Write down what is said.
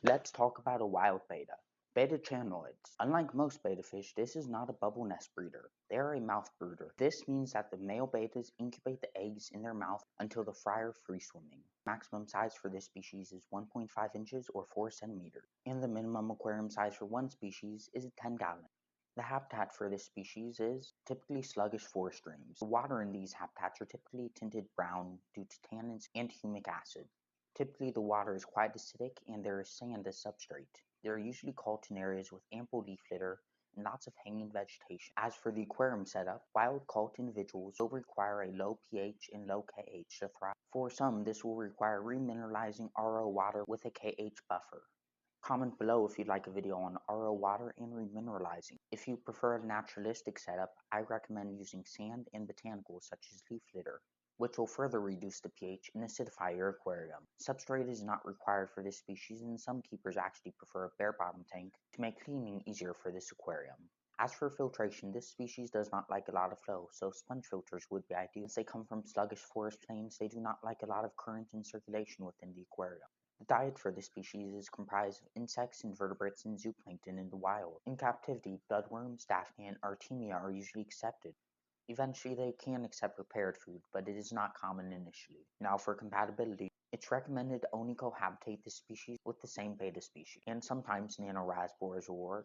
Let's talk about a wild betta. Betta channoides. Unlike most betta fish, this is not a bubble nest breeder. They are a mouth brooder. This means that the male bettas incubate the eggs in their mouth until the fry are free swimming. Maximum size for this species is 1.5 inches or 4 centimeters, and the minimum aquarium size for one species is 10 gallons. The habitat for this species is typically sluggish forest streams. The water in these habitats are typically tinted brown due to tannins and humic acid. Typically, the water is quite acidic and there is sand as substrate. They are usually caught in areas with ample leaf litter and lots of hanging vegetation. As for the aquarium setup, wild caught individuals will require a low pH and low KH to thrive. For some, this will require remineralizing RO water with a KH buffer. Comment below if you'd like a video on RO water and remineralizing. If you prefer a naturalistic setup, I recommend using sand and botanicals such as leaf litter, which will further reduce the pH and acidify your aquarium. Substrate is not required for this species, and some keepers actually prefer a bare bottom tank to make cleaning easier for this aquarium. As for filtration, this species does not like a lot of flow, so sponge filters would be ideal. Since they come from sluggish forest plains, they do not like a lot of current and circulation within the aquarium. The diet for this species is comprised of insects, invertebrates, and zooplankton in the wild. In captivity, bloodworms, daphnia, and artemia are usually accepted. Eventually, they can accept prepared food, but it is not common initially. Now for compatibility, it's recommended to only cohabitate this species with the same betta species, and sometimes nanorasbors will work.